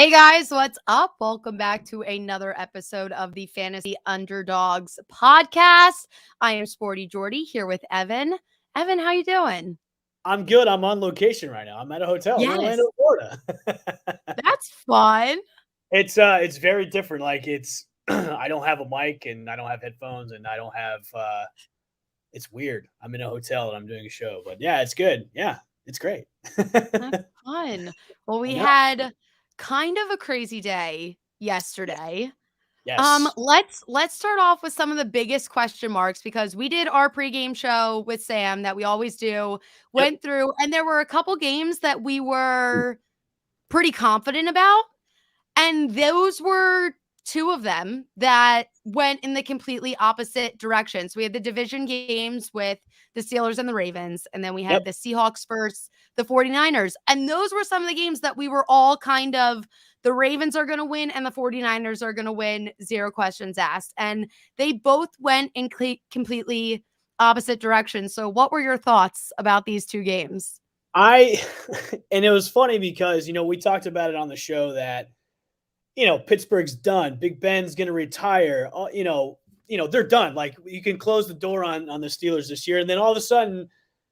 Hey guys, what's up? Welcome back to another episode of the Fantasy Underdogs podcast. I am Sporty Jordy here with Evan. Evan, how you doing? I'm good. I'm on location right now. I'm at a hotel in Yes, Orlando, Florida. that's fun. It's very different. Like it's I don't have a mic and I don't have headphones and I don't have it's weird. I'm in a hotel and I'm doing a show. But yeah, it's good. Yeah, it's great. That's fun. Well, I we know. had kind of a crazy day Yes. yesterday. Yes. Let's start off with some of the biggest question marks because we did our pregame show with Sam that we always do, Yep. went through, and there were a couple games that we were pretty confident about. And those were two of them that went in the completely opposite direction. So we had the division games with the Steelers and the Ravens, and then we Yep. had the Seahawks versus the 49ers. And those were some of the games that we were all kind of the Ravens are going to win and the 49ers are going to win, zero questions asked. And they both went in completely opposite directions. So what were your thoughts about these two games? I and it was funny because we talked about it on the show that Pittsburgh's done. Big Ben's going to retire. They're done. Like you can close the door on the Steelers this year, and then all of a sudden,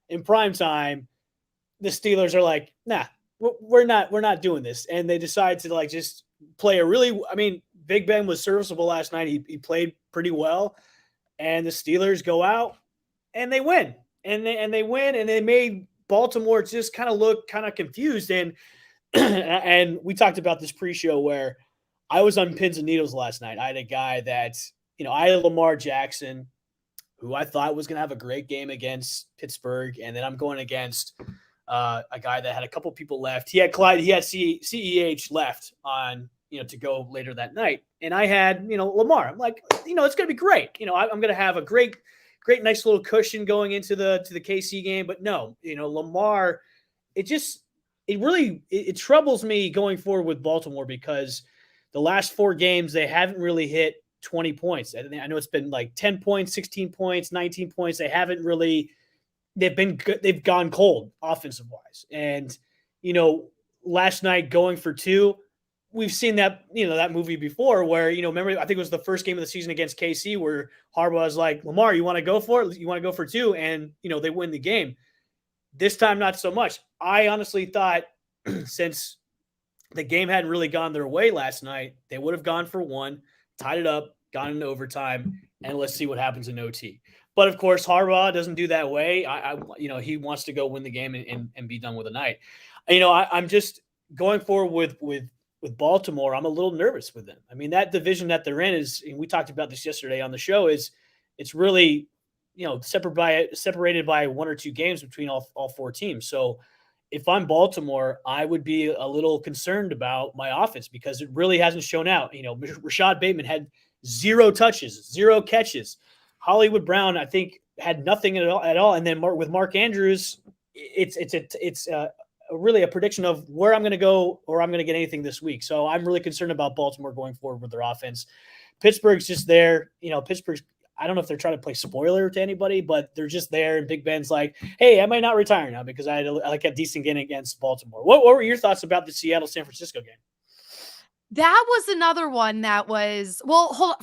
in prime time, the Steelers are like, nah, we're not doing this, and they decide to like just play a really. I mean, Big Ben was serviceable last night. He played pretty well, and the Steelers go out and they win, and they win, and they made Baltimore just kind of look kind of confused and. And we talked about this pre-show where I was on pins and needles last night. I had a guy that, I had Lamar Jackson, who I thought was going to have a great game against Pittsburgh. And then I'm going against a guy that had a couple people left. He had CEH left on, to go later that night. And I had, Lamar. I'm like, it's going to be great. I'm going to have a great, nice little cushion going into the KC game. But no, Lamar, it troubles me going forward with Baltimore because the last 4 games they haven't really hit 20 points. I know it's been like 10 points, 16 points, 19 points. They've gone cold offensive wise. And last night going for 2, we've seen that that movie before where remember I think it was the first game of the season against KC where Harbaugh was like, Lamar, you want to go for it? You want to go for 2? And they win the game. This time, not so much. I honestly thought since the game hadn't really gone their way last night, they would have gone for 1, tied it up, gone into overtime, and let's see what happens in OT. But of course, Harbaugh doesn't do that way. He wants to go win the game and be done with the night. I'm just going forward with Baltimore. I'm a little nervous with them. I mean, that division that they're in is, and we talked about this yesterday on the show, it's really separated by 1 or 2 games between all 4 teams. So if I'm Baltimore, I would be a little concerned about my offense because it really hasn't shown out. Rashad Bateman had 0 touches, 0 catches. Hollywood Brown, I think, had nothing at all. And then with Mark Andrews, it's really a prediction of where I'm going to go or I'm going to get anything this week. So I'm really concerned about Baltimore going forward with their offense. Pittsburgh's just there. Pittsburgh's, I don't know if they're trying to play spoiler to anybody, but they're just there. And Big Ben's like, hey, I might not retire now because I had a decent game against Baltimore. What were your thoughts about the Seattle-San Francisco game? That was another one that was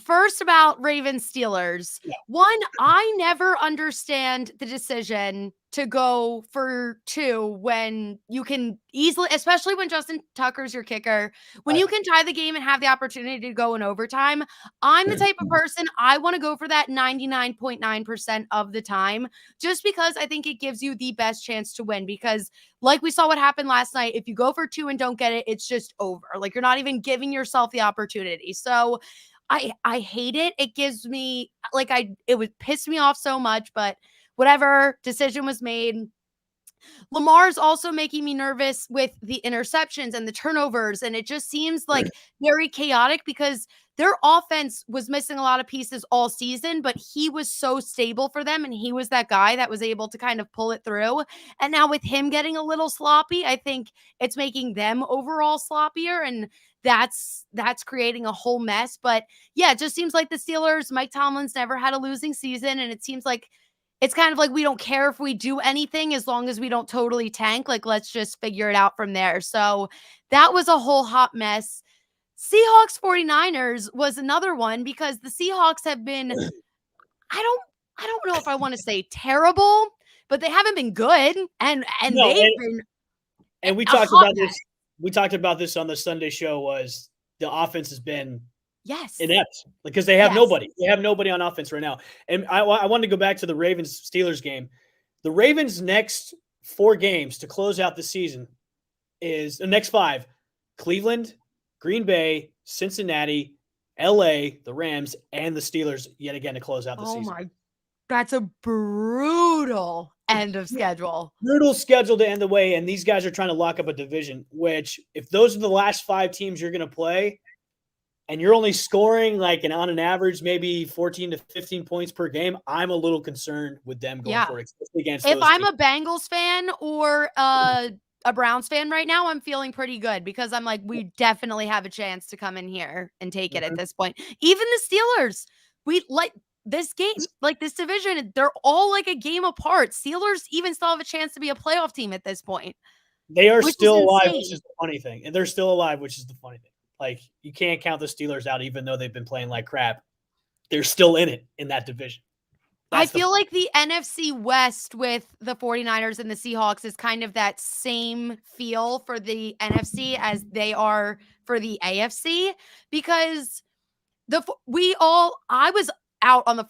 first about Ravens Steelers. Yeah. One, I never understand the decision to go for 2 when you can easily, especially when Justin Tucker's your kicker, when you can tie the game and have the opportunity to go in overtime. I'm the type of person, I want to go for that 99.9% of the time, just because I think it gives you the best chance to win. Because like we saw what happened last night, if you go for 2 and don't get it, it's just over. Like you're not even giving yourself the opportunity. So I hate it. It gives me it would piss me off so much, but whatever, decision was made. Lamar's also making me nervous with the interceptions and the turnovers. And it just seems like very chaotic because their offense was missing a lot of pieces all season, but he was so stable for them. And he was that guy that was able to kind of pull it through. And now with him getting a little sloppy, I think it's making them overall sloppier. And that's creating a whole mess. But yeah, it just seems like the Steelers, Mike Tomlin's never had a losing season. And it seems like it's kind of like we don't care if we do anything as long as we don't totally tank. Like, let's just figure it out from there. So that was a whole hot mess. Seahawks 49ers was another one because the Seahawks have been, I don't I don't know if I want to say terrible, but they haven't been good and No, they've been and we a talked hot about mess. this. We talked about this on the Sunday show. Was the offense has been Yes. inept because they have Yes. nobody. They have nobody on offense right now. And I wanted to go back to the Ravens Steelers game. The Ravens' next 4 games to close out the season is the next 5: Cleveland, Green Bay, Cincinnati, LA, the Rams, and the Steelers yet again to close out the Oh season. my, that's a brutal end of schedule. Brutal schedule to end the way, and these guys are trying to lock up a division, which if those are the last 5 teams you're going to play, and you're only scoring like on an average maybe 14 to 15 points per game, I'm a little concerned with them going Yeah. forward, especially against If those I'm teams. a Bengals fan or a Browns fan right now, I'm feeling pretty good because I'm like, we definitely have a chance to come in here and take it at Mhm. this point. Even the Steelers, we like this game, like this division, they're all like a game apart. Steelers even still have a chance to be a playoff team at this point, They are which is still alive, which insane. is the funny thing. And they're still alive, which is the funny thing. Like, you can't count the Steelers out, even though they've been playing like crap. They're still in it in that division. I That's the feel like the NFC West with the 49ers and the Seahawks is kind of that same feel for the NFC as they are for the AFC because I was out on the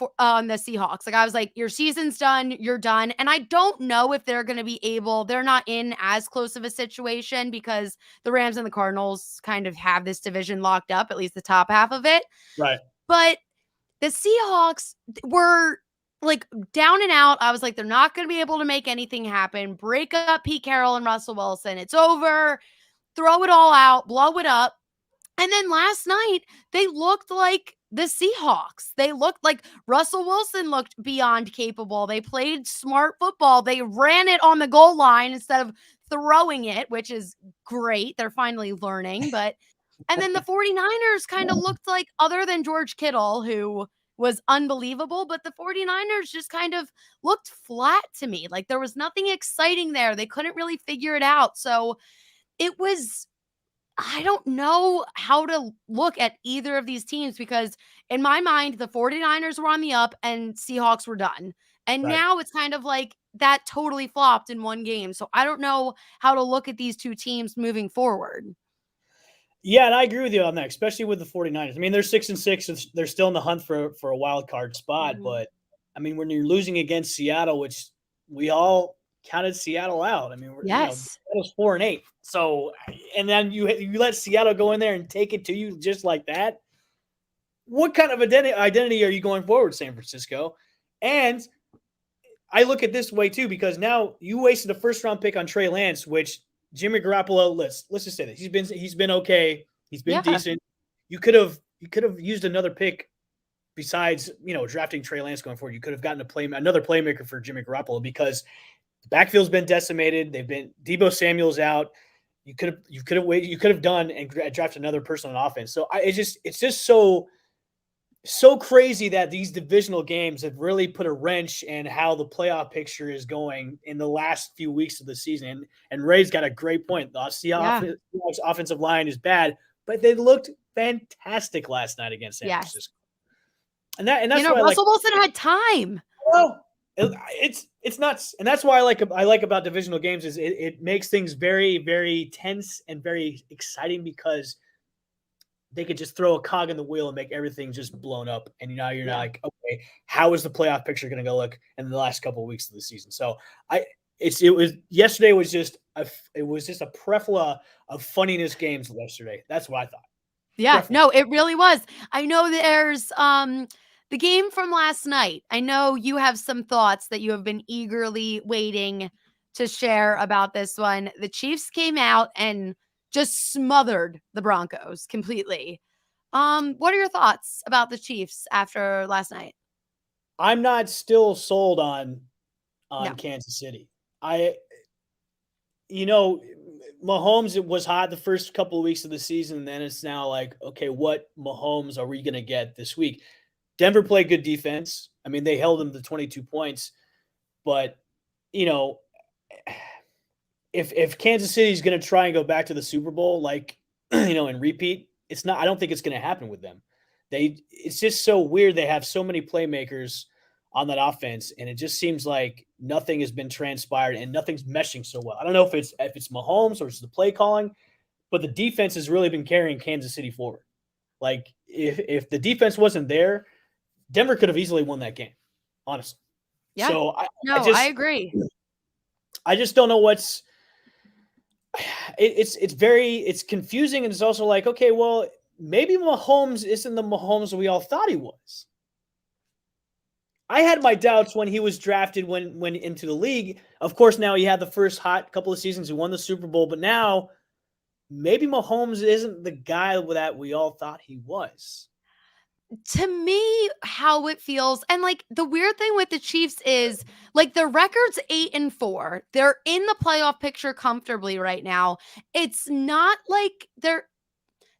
Seahawks. Like I was like, your season's done, you're done. And I don't know if they're going to be able. They're not in as close of a situation because the Rams and the Cardinals kind of have this division locked up, at least the top half of it. right. But the Seahawks were like down and out. I was like, they're not going to be able to make anything happen. Break up Pete Carroll and Russell Wilson. It's over. Throw it all out, blow it up. And then last night, they looked like the Seahawks. They looked like Russell Wilson looked beyond capable. They played smart football. They ran it on the goal line instead of throwing it, which is great. They're finally learning. And then the 49ers kind of looked like, other than George Kittle, who was unbelievable, but the 49ers just kind of looked flat to me. Like there was nothing exciting there. They couldn't really figure it out. So it was, I don't know how to look at either of these teams because in my mind, the 49ers were on the up and Seahawks were done. And Right. now it's kind of like that totally flopped in one game. So I don't know how to look at these two teams moving forward. Yeah, and I agree with you on that, especially with the 49ers. I mean, they're 6-6. They're still in the hunt for a wild card spot. Mhm. But I mean, when you're losing against Seattle, which we all counted Seattle out. I mean, Yes. Seattle's 4-8. So, and then you let Seattle go in there and take it to you just like that. What kind of identity are you going forward, San Francisco? And I look at this way too because now you wasted a first round pick on Trey Lance, which Jimmy Garoppolo. Let's just say that he's been okay. He's been Yeah. decent. You could have used another pick besides drafting Trey Lance going forward. You could have gotten another playmaker for Jimmy Garoppolo because the backfield's been decimated. They've been Debo Samuel's out. You could have done and drafted another person on offense. So it's just so crazy that these divisional games have really put a wrench in how the playoff picture is going in the last few weeks of the season. And Ray's got a great point. The Yeah. Seahawks offensive line is bad, but they looked fantastic last night against San Yes. Francisco. And that's why I like. Russell Wilson had time. Well, it's nuts, and that's why I like about divisional games is it makes things very, very tense and very exciting because they could just throw a cog in the wheel and make everything just blown up. And now you're not Yeah. like, okay, how is the playoff picture going to go look in the last couple of weeks of the season? So it was yesterday was just a plethora of funniness games yesterday. That's what I thought. Yeah. Plethora. No, it really was. I know there's the game from last night. I know you have some thoughts that you have been eagerly waiting to share about this one. The Chiefs came out and just smothered the Broncos completely. What are your thoughts about the Chiefs after last night? I'm not still sold on No. Kansas City. I you know, Mahomes, it was hot the first couple of weeks of the season. And then it's now like, okay, what Mahomes are we going to get this week? Denver played good defense. I mean, they held them to 22 points. But, you know, if Kansas City is going to try and go back to the Super Bowl, like, and repeat, it's not. I don't think it's going to happen with them. It's just so weird. They have so many playmakers on that offense, and it just seems like nothing has been transpired and nothing's meshing so well. I don't know if it's Mahomes or it's the play calling, but the defense has really been carrying Kansas City forward. Like if the defense wasn't there, Denver could have easily won that game, honestly. Yeah. So No, I agree. I just don't know what's it's confusing, and it's also like, okay, well, maybe Mahomes isn't the Mahomes we all thought he was. I had my doubts when he was drafted when into the league. Of course, now he had the first hot couple of seasons, he won the Super Bowl, but now maybe Mahomes isn't the guy that we all thought he was. To me, how it feels, and like the weird thing with the Chiefs is like their record's 8-4. They're in the playoff picture comfortably right now. It's not like they're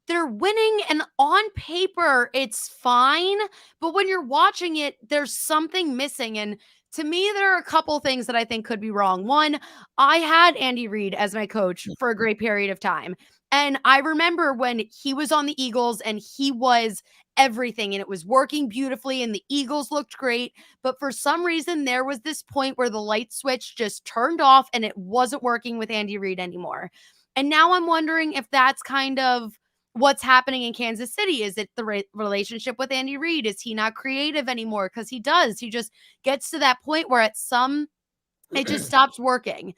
winning, and on paper it's fine, but when you're watching it, there's something missing. And to me, there are a couple things that I think could be wrong. One, I had Andy Reid as my coach for a great period of time. And I remember when he was on the Eagles and he was everything and it was working beautifully and the Eagles looked great. But for some reason, there was this point where the light switch just turned off and it wasn't working with Andy Reid anymore. And now I'm wondering if that's kind of what's happening in Kansas City. Is it the relationship with Andy Reid? Is he not creative anymore? Because he does. He just gets to that point where it just stops working.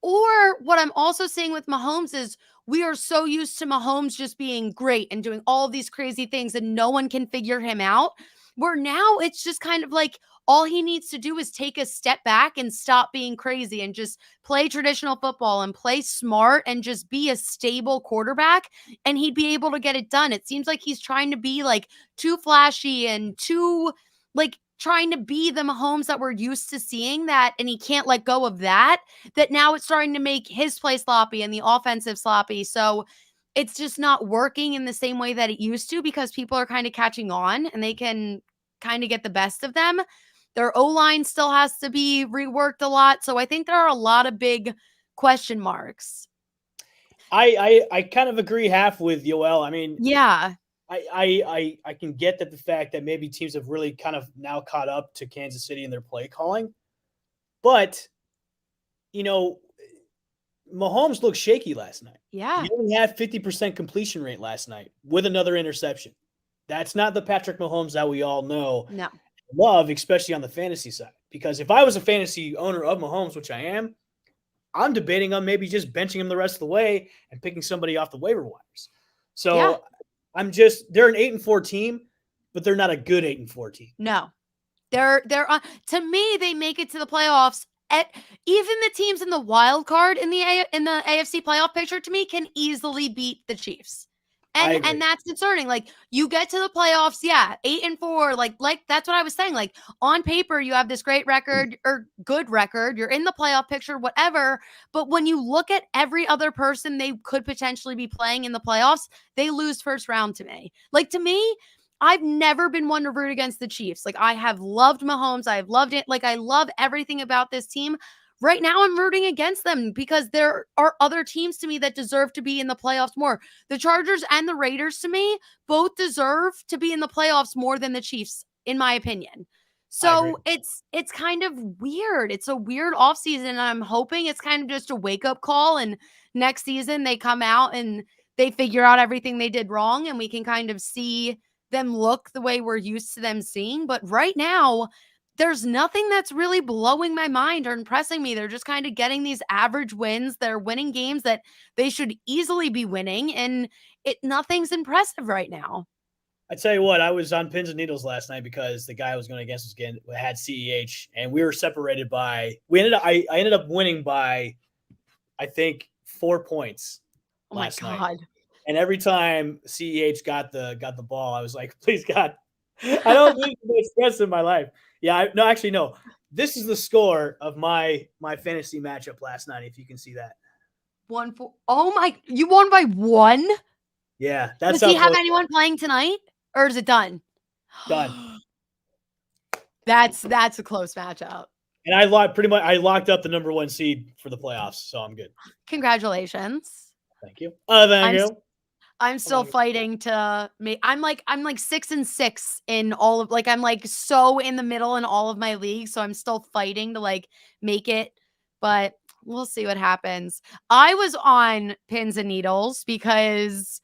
Or what I'm also seeing with Mahomes is we are so used to Mahomes just being great and doing all of these crazy things and no one can figure him out. Where now it's just kind of like all he needs to do is take a step back and stop being crazy and just play traditional football and play smart and just be a stable quarterback, and he'd be able to get it done. It seems like he's trying to be like too flashy and too like trying to be the Mahomes that we're used to seeing, that, and he can't let go of that, that now it's starting to make his play sloppy and the offensive sloppy. So it's just not working in the same way that it used to because people are kind of catching on and they can kind of get the best of them. Their O-line still has to be reworked a lot. So I think there are a lot of big question marks. I kind of agree half with Yoel. I mean, yeah, I can get that the fact that maybe teams have really kind of now caught up to Kansas City in their play calling, but Mahomes looked shaky last night. Yeah. He only had 50% completion rate last night with another interception. That's not the Patrick Mahomes that we all know, No. love, especially on the fantasy side. Because if I was a fantasy owner of Mahomes, which I am, I'm debating on maybe just benching him the rest of the way and picking somebody off the waiver wires. So they're an 8-4 team, but they're not a good 8-4 team. No. They're to me, they make it to the playoffs. Even the teams in the wild card in the AFC playoff picture to me can easily beat the Chiefs. And that's concerning. Like you get to the playoffs, 8-4, like that's what I was saying. Like on paper, you have this great record or good record. You're in the playoff picture, whatever. But when you look at every other person they could potentially be playing in the playoffs, they lose first round to me. Like to me, I've never been one to root against the Chiefs. Like I have loved Mahomes. I've loved it. Like I love everything about this team. Right now, I'm rooting against them because there are other teams to me that deserve to be in the playoffs more. The Chargers and the Raiders, to me, both deserve to be in the playoffs more than the Chiefs, in my opinion. So it's kind of weird. It's a weird offseason, and I'm hoping it's kind of just a wake-up call, and next season they come out and they figure out everything they did wrong, and we can kind of see them look the way we're used to them seeing. But right now, there's nothing that's really blowing my mind or impressing me. They're just kind of getting these average wins. They're winning games that they should easily be winning, and nothing's impressive right now. I tell you what, I was on pins and needles last night because the guy I was going against had CEH, and we were separated by. I ended up winning by, I think, 4 points last night. And every time CEH got the ball, I was like, please God, I don't need to stress in my life. Yeah, no. This is the score of my fantasy matchup last night, if you can see that. 1-4. Oh my, you won by 1? Yeah, that's Does he have anyone playing tonight? Or is it done? Done. That's a close matchup. And I locked up the number 1 seed for the playoffs, so I'm good. Congratulations. Thank you. Thank I'm you. I'm still Thank you. fighting to make I'm like 6-6 in all of like I'm like so in the middle in all of my leagues, so I'm still fighting to like make it, but we'll see what happens. I was on pins and needles because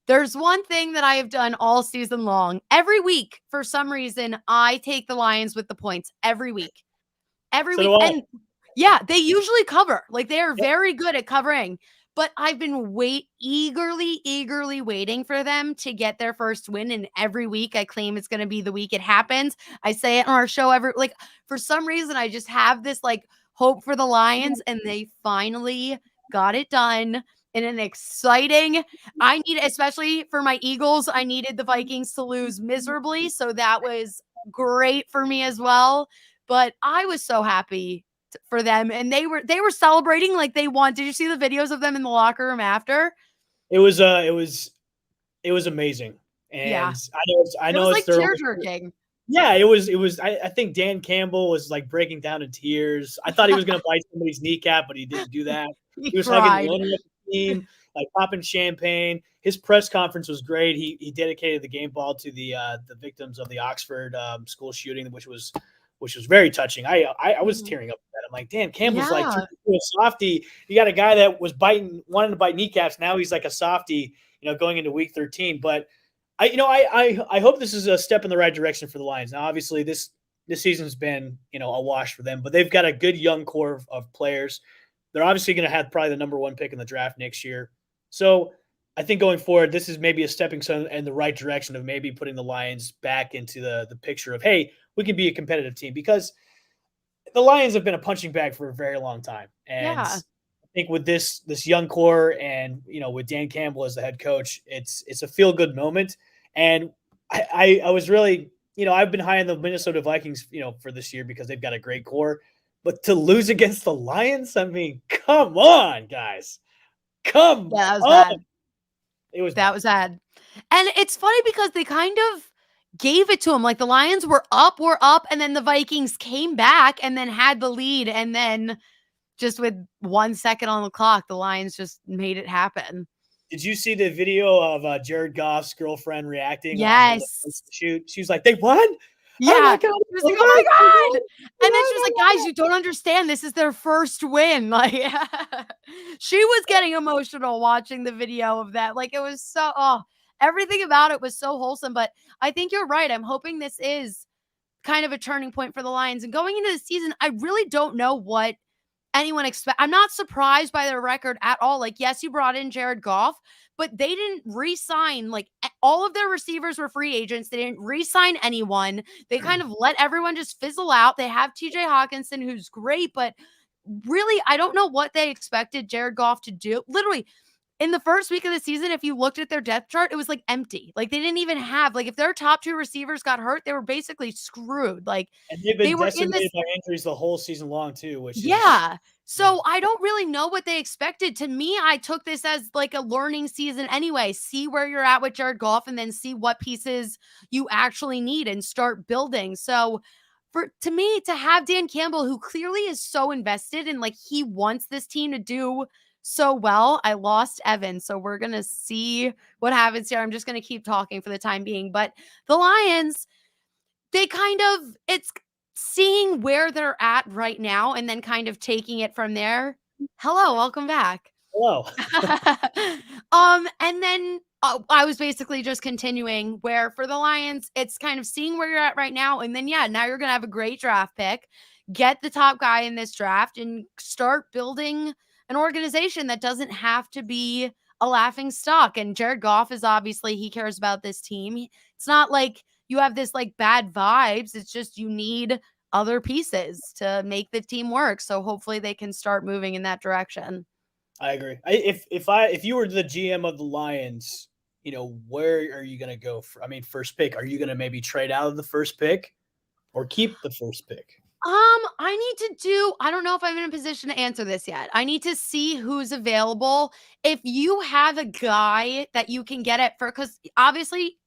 there's one thing that I have done all season long. Every week, for some reason, I take the Lions with the points every week. Every So do week. I. And yeah, they usually cover. Like they are Yep. very good at covering. But I've been eagerly waiting for them to get their first win. And every week I claim it's going to be the week it happens. I say it on our show every like for some reason I just have this like hope for the Lions and they finally got it done in an exciting I need especially for my Eagles, I needed the Vikings to lose miserably. So that was great for me as well. But I was so happy for them, and they were celebrating like they won. Did you see the videos of them in the locker room after? It was it was amazing, Yeah, and I it was know it's like their tear only. jerking. Yeah, it was I think Dan Campbell was, like, breaking down in tears. I thought he was gonna bite somebody's kneecap, but he didn't do that. He He was hugging the cried. owner of the team, like, popping champagne. His press conference was great. He dedicated the game ball to the victims of the Oxford, school shooting, which was very touching. I was Mhm. tearing up at that. I'm like, "Dan Campbell's, like, Yeah, turned into a softy." You got a guy that was wanting to bite kneecaps, now he's like a softy, going into week 13, but I hope this is a step in the right direction for the Lions. Now, obviously, this season's been a wash for them, but they've got a good young core of players. They're obviously going to have probably the number 1 pick in the draft next year. So I think going forward, this is maybe a stepping stone in the right direction of maybe putting the Lions back into the picture of, hey, we can be a competitive team, because the Lions have been a punching bag for a very long time, and yeah, I think with this young core and with Dan Campbell as the head coach, it's a feel good moment, and I was really I've been high on the Minnesota Vikings for this year because they've got a great core, but to lose against the Lions, I mean, come on, guys, come yeah. That was on, bad. it was That bad. was bad. And it's funny because they kind of gave it to them. Like the Lions were up, and then the Vikings came back and then had the lead, and then just with 1 second on the clock, the Lions just made it happen. Did you see the video of Jared Goff's girlfriend reacting on her Yes. shoot? She's like, "They won! Oh my Yeah. god! She was They like, "Oh won! They my won! god." They And then won! she was I like, love "Guys, it!" you don't understand. This is their first win." Like she was getting emotional watching the video of that. Like it was so everything about it was so wholesome, but I think you're right. I'm hoping this is kind of a turning point for the Lions. And going into the season, I really don't know what anyone expect. I'm not surprised by their record at all. Like, yes, you brought in Jared Goff, but they didn't re-sign. Like, all of their receivers were free agents. They didn't re-sign anyone. They kind of let everyone just fizzle out. They have TJ Hawkinson, who's great, but really, I don't know what they expected Jared Goff to do. Literally, in the first week of the season, if you looked at their depth chart, it was like empty. Like they didn't even have like if their top 2 receivers got hurt, they were basically screwed. Like And they've they been were in decimated this by injuries the whole season long too, which is yeah. yeah. So I don't really know what they expected. To me, I took this as like a learning season anyway. See where you're at with Jared Goff and then see what pieces you actually need and start building. So for to me to have Dan Campbell who clearly is so invested and like he wants this team to do so well. I lost Evan, so we're going to see what happens here. I'm just going to keep talking for the time being, but the Lions they kind of it's seeing where they're at right now and then kind of taking it from there. Hello, welcome back. Hello. And then I was basically just continuing where for the Lions, it's kind of seeing where you're at right now. And then, yeah, now you're going to have a great draft pick, get the top guy in this draft, and start building an organization that doesn't have to be a laughing stock. And Jared Goff is obviously, he cares about this team. It's not like you have this like bad vibes. It's just you need other pieces to make the team work. So hopefully they can start moving in that direction. I agree. If you were the GM of the Lions, where are you going to go for? I mean, first pick. Are you going to maybe trade out of the first pick or keep the first pick? I need to do I don't know if I'm in a position to answer this yet. I need to see who's available. If you have a guy that you can get it for cuz obviously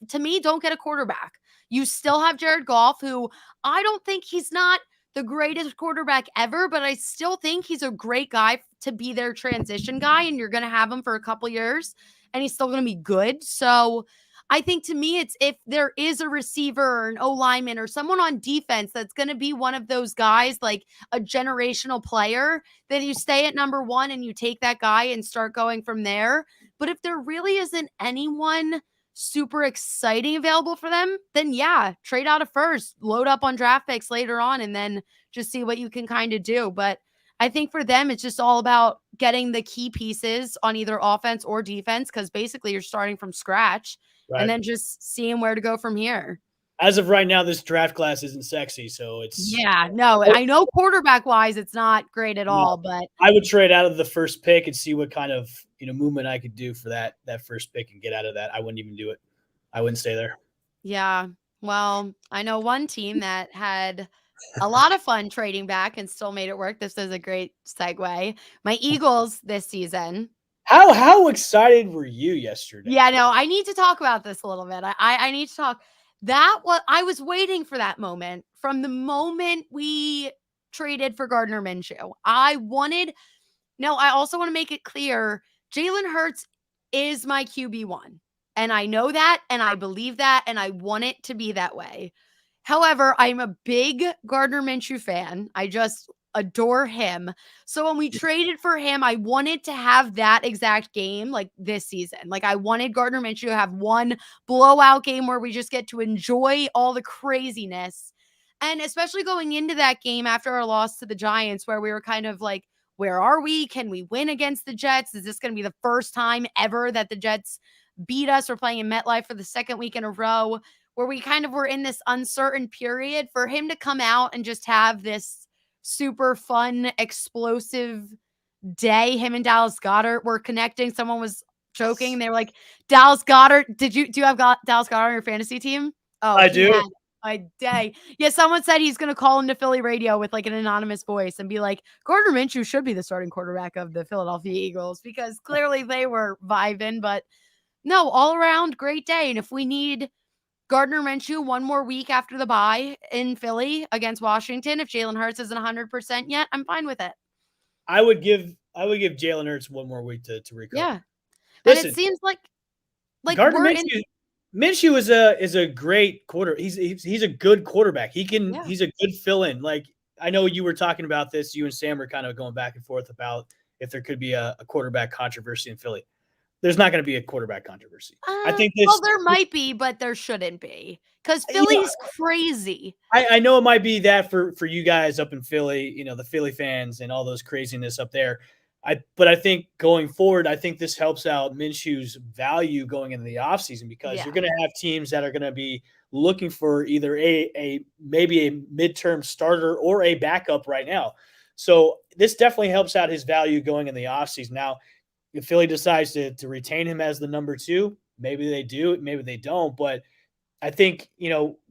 to me don't get a quarterback. You still have Jared Goff who I don't think he's not the greatest quarterback ever, but I still think he's a great guy to be their transition guy, and you're going to have him for a couple years, and he's still going to be good. So I think to me, it's if there is a receiver or an O lineman or someone on defense that's going to be one of those guys, like a generational player, then you stay at number one and you take that guy and start going from there. But if there really isn't anyone super exciting available for them, then yeah, trade out a first, load up on draft picks later on, and then just see what you can kind of do. But I think for them, it's just all about getting the key pieces on either offense or defense, because basically you're starting from scratch and Right. then just seeing where to go from here. As of right now, this draft class isn't sexy, so it's Yeah, no, I know quarterback wise, it's not great at no, all, but I would trade out of the first pick and see what kind of movement I could do for that first pick and get out of that. I wouldn't even do it. I wouldn't stay there. yeah, well, I know one team that had a lot of fun trading back and still made it work. This is a great segue. My Eagles this season. How excited were you yesterday? Yeah, no, I need to talk about this a little bit. I need to talk. That what I was waiting for that moment from the moment we traded for Gardner Minshew. I also want to make it clear Jalen Hurts is my QB1. And I know that, and I believe that, and I want it to be that way. However, I'm a big Gardner Minshew fan. I just adore him. So when we traded for him, I wanted to have that exact game like this season. Like I wanted Gardner Minshew to have one blowout game where we just get to enjoy all the craziness. And especially going into that game after our loss to the Giants, where we were kind of like, where are we? Can we win against the Jets? Is this going to be the first time ever that the Jets beat us? We're playing in MetLife for the second week in a row, where we kind of were in this uncertain period. For him to come out and just have this super fun, explosive day, him and Dallas Goedert were connecting. Someone was joking. They were like, Dallas Goedert, do you have Dallas Goedert on your fantasy team? Oh, I he do. had a day. Yeah, someone said he's going to call into Philly radio with like an anonymous voice and be like, Gardner Minshew should be the starting quarterback of the Philadelphia Eagles, because clearly they were vibing. But no, all around great day. And if we need Gardner Minshew one more week after the bye in Philly against Washington, if Jalen Hurts isn't 100% yet, I'm fine with it. I would give Jalen Hurts one more week to recover. Yeah. And it Listen, seems like Gardner we're in. Minshew is a great quarter. He's a good quarterback. Yeah. He's a good fill in. Like I know you were talking about this. You and Sam were kind of going back and forth about if there could be a quarterback controversy in Philly. There's not going to be a quarterback controversy. I think Well, there might be, but there shouldn't be, because Philly's crazy. I know it might be that for you guys up in Philly, the Philly fans and all those craziness up there. But I think going forward, I think this helps out Minshew's value going into the offseason, because you're going to have teams that are going to be looking for either maybe a midterm starter or a backup right now. So this definitely helps out his value going in the offseason. Now, if Philly decides to retain him as the number two, maybe they do, maybe they don't. But I think,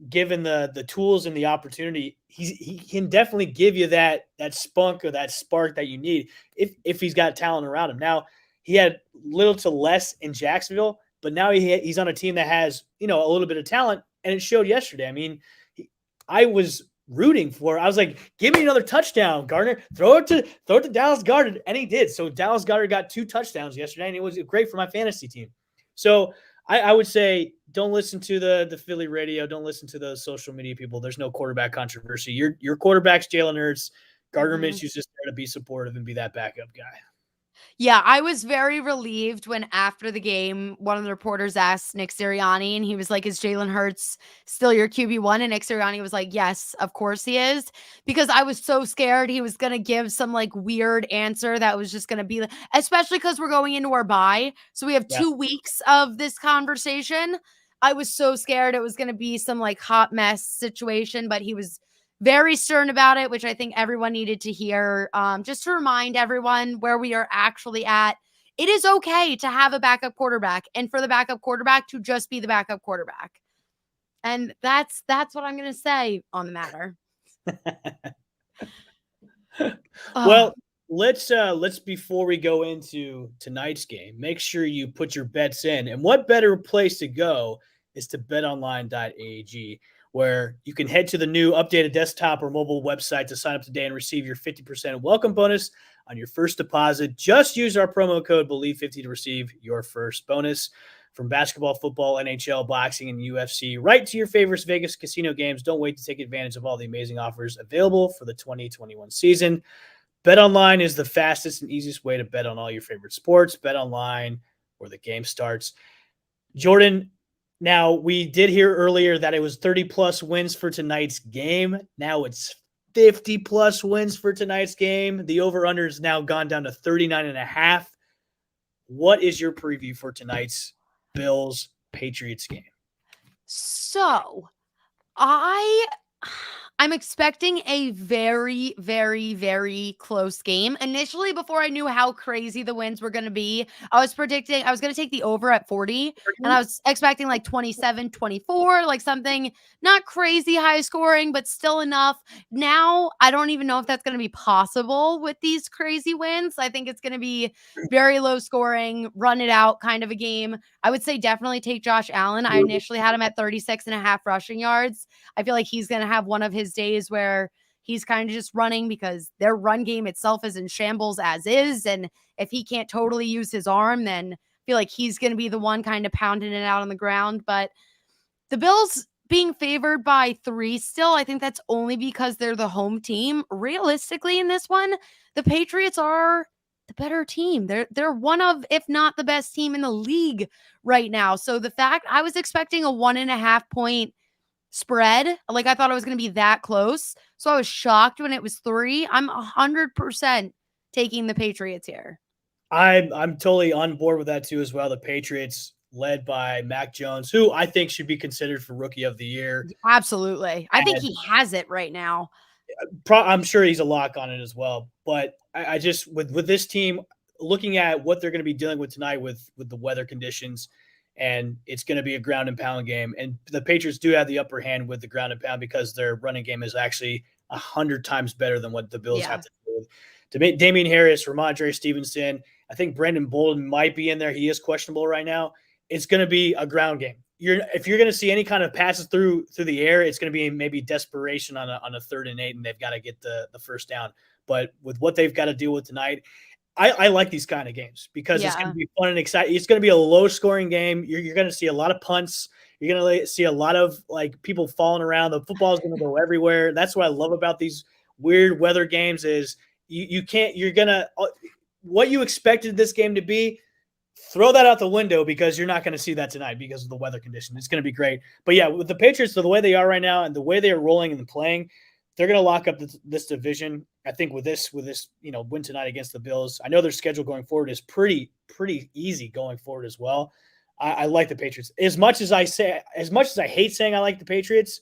given the tools and the opportunity, he can definitely give you that spunk or that spark that you need if he's got talent around him. Now, he had little to less in Jacksonville, but now he's on a team that has, a little bit of talent, and it showed yesterday. I mean, I was rooting for. I was like, give me another touchdown, Gardner. Throw it to Dallas Goedert, and he did. So Dallas Goedert got 2 touchdowns yesterday, and it was great for my fantasy team. So I would say don't listen to the Philly radio. Don't listen to the social media people. There's no quarterback controversy. Your quarterback's Jalen Hurts. Gardner Minshew's just there to be supportive and be that backup guy. Yeah, I was very relieved when after the game, one of the reporters asked Nick Sirianni, and he was like, is Jalen Hurts still your QB1? And Nick Sirianni was like, yes, of course he is. Because I was so scared he was going to give some like weird answer that was just going to be, especially because we're going into our bye. So we have 2 weeks of this conversation. I was so scared it was going to be some like hot mess situation, but he was very stern about it, which I think everyone needed to hear. Just to remind everyone where we are actually at. It is okay to have a backup quarterback, and for the backup quarterback to just be the backup quarterback. And that's what I'm going to say on the matter. Well, let's before we go into tonight's game, make sure you put your bets in. And what better place to go is to betonline.ag. where you can head to the new updated desktop or mobile website to sign up today and receive your 50% welcome bonus on your first deposit. Just use our promo code BELIEVE50 to receive your first bonus. From basketball, football, NHL, boxing, and UFC, right to your favorite Vegas casino games. Don't wait to take advantage of all the amazing offers available for the 2021 season. BetOnline is the fastest and easiest way to bet on all your favorite sports. BetOnline, where the game starts. Jordan, now we did hear earlier that it was 30-plus wins for tonight's game. Now it's 50-plus wins for tonight's game. The over-under has now gone down to 39.5. What is your preview for tonight's Bills-Patriots game? So, I'm expecting a very, very, very close game. Initially, before I knew how crazy the wins were going to be, I was predicting I was going to take the over at 40, and I was expecting like 27, 24, like something not crazy high scoring, but still enough. Now, I don't even know if that's going to be possible with these crazy wins. I think it's going to be very low scoring, run it out kind of a game. I would say definitely take Josh Allen. I initially had him at 36.5 rushing yards. I feel like he's going to have one of his days where he's kind of just running because their run game itself is in shambles as is. And if he can't totally use his arm, then I feel like he's going to be the one kind of pounding it out on the ground. But the Bills being favored by 3 still, I think that's only because they're the home team. Realistically, in this one, the Patriots are the better team. They're one of, if not the best team in the league right now. So the fact I was expecting a 1.5 point spread, like I thought it was going to be that close. So I was shocked when it was 3. I'm 100% taking the Patriots here. I'm totally on board with that too as well. The Patriots led by Mac Jones, who I think should be considered for Rookie of the Year. Absolutely. I think he has it right now. I'm sure he's a lock on it as well. But I just with this team, looking at what they're going to be dealing with tonight with the weather conditions, and it's going to be a ground and pound game. And the Patriots do have the upper hand with the ground and pound because their running game is actually 100 times better than what the Bills have to do with. Damian Harris, Ramondre Stevenson, I think Brandon Bolden might be in there. He is questionable right now. It's going to be a ground game. If you're going to see any kind of passes through the air, it's going to be maybe desperation on a 3rd and 8, and they've got to get the first down. But with what they've got to deal with tonight, I like these kind of games because it's going to be fun and exciting. It's going to be a low-scoring game. You're going to see a lot of punts. You're going to see a lot of like people falling around. The football is going to go everywhere. That's what I love about these weird weather games is what you expected this game to be, throw that out the window because you're not going to see that tonight because of the weather condition. It's going to be great. But yeah, with the Patriots, the way they are right now and the way they are rolling and playing, they're going to lock up this division. I think with this, win tonight against the Bills, I know their schedule going forward is pretty easy going forward as well. I like the Patriots as much as I hate saying I like the Patriots.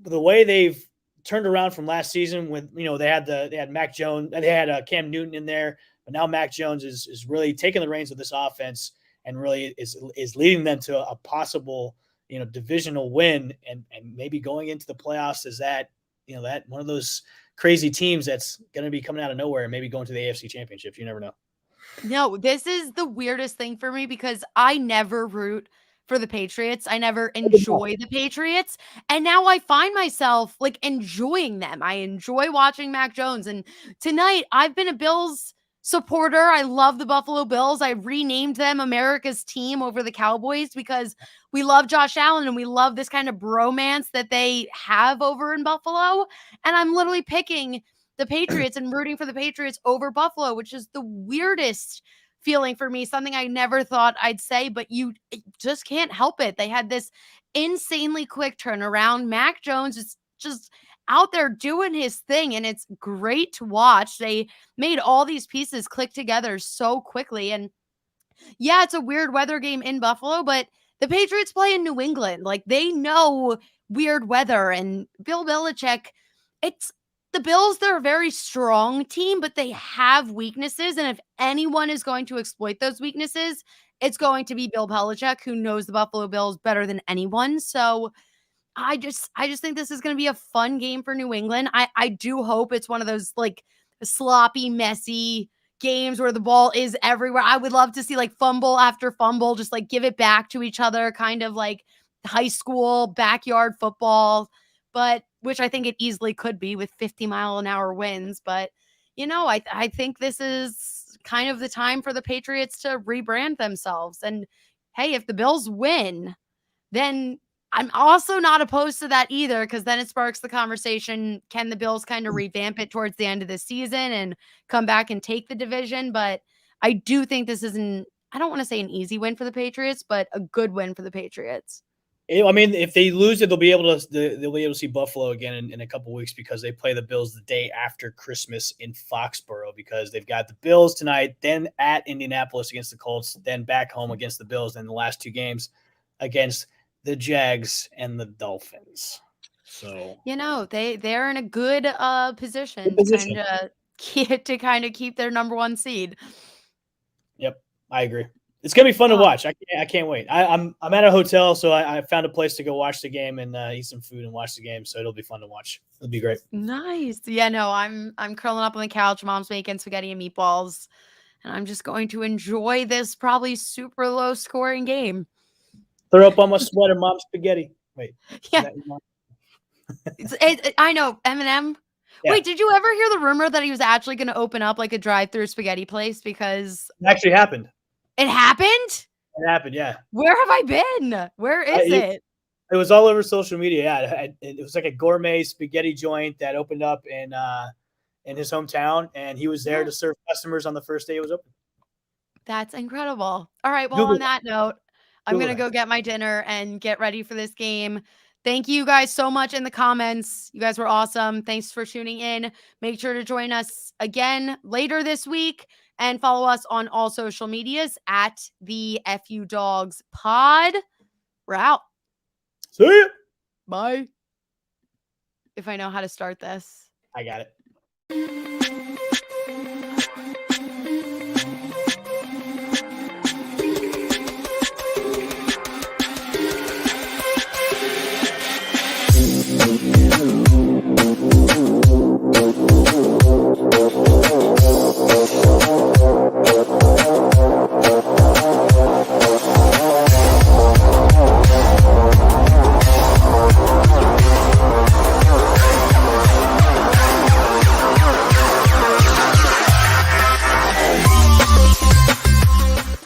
The way they've turned around from last season when they had Mac Jones, they had Cam Newton in there, but now Mac Jones is really taking the reins of this offense and really is leading them to a possible divisional win and maybe going into the playoffs as that one of those crazy teams that's going to be coming out of nowhere and maybe going to the AFC Championship. You never know. No, this is the weirdest thing for me because I never root for the Patriots. I never enjoy the Patriots. And now I find myself like enjoying them. I enjoy watching Mac Jones. And tonight I've been a Bills supporter. I love the Buffalo Bills. I renamed them America's team over the Cowboys because we love Josh Allen and we love this kind of bromance that they have over in Buffalo. And I'm literally picking the Patriots and rooting for the Patriots over Buffalo, which is the weirdest feeling for me, something I never thought I'd say, but you just can't help it. They had this insanely quick turnaround. Mac Jones is just out there doing his thing, and it's great to watch. They made all these pieces click together so quickly. And yeah, it's a weird weather game in Buffalo, but the Patriots play in New England. Like, they know weird weather, and Bill Belichick, it's the Bills, they're a very strong team, but they have weaknesses. And if anyone is going to exploit those weaknesses, it's going to be Bill Belichick, who knows the Buffalo Bills better than anyone. So I just think this is going to be a fun game for New England. I do hope it's one of those like sloppy, messy games where the ball is everywhere. I would love to see like fumble after fumble, just like give it back to each other, kind of like high school backyard football, but which I think it easily could be with 50-mile-an-hour winds. But, I think this is kind of the time for the Patriots to rebrand themselves. And hey, if the Bills win, then I'm also not opposed to that either, because then it sparks the conversation. Can the Bills kind of revamp it towards the end of the season and come back and take the division? But I do think this isn't, I don't want to say an easy win for the Patriots, but a good win for the Patriots. I mean, if they lose it, they'll be able to see Buffalo again in a couple weeks because they play the Bills the day after Christmas in Foxborough, because they've got the Bills tonight, then at Indianapolis against the Colts, then back home against the Bills, then the last two games against the Jags and the Dolphins. So they're in a good position good position. to kind of keep their number one seed. Yep, I agree. It's gonna be fun to watch. I can't wait. I'm at a hotel, so I found a place to go watch the game and eat some food and watch the game. So it'll be fun to watch. It'll be great. Nice. Yeah, no, I'm curling up on the couch. Mom's making spaghetti and meatballs, and I'm just going to enjoy this probably super low scoring game. Throw up on my sweater, Mom. Spaghetti. Wait. Yeah. I know, Eminem. Yeah. Wait, did you ever hear the rumor that he was actually going to open up like a drive-through spaghetti place? Because it actually happened. It happened? It happened, yeah. Where have I been? Where is it? It was all over social media. Yeah, it was like a gourmet spaghetti joint that opened up in his hometown, and he was there to serve customers on the first day it was open. That's incredible. All right, well, on that note, I'm going to go get my dinner and get ready for this game. Thank you guys so much in the comments. You guys were awesome. Thanks for tuning in. Make sure to join us again later this week and follow us on all social medias at the FU Dogs Pod. We're out. See ya. Bye. If I know how to start this. I got it.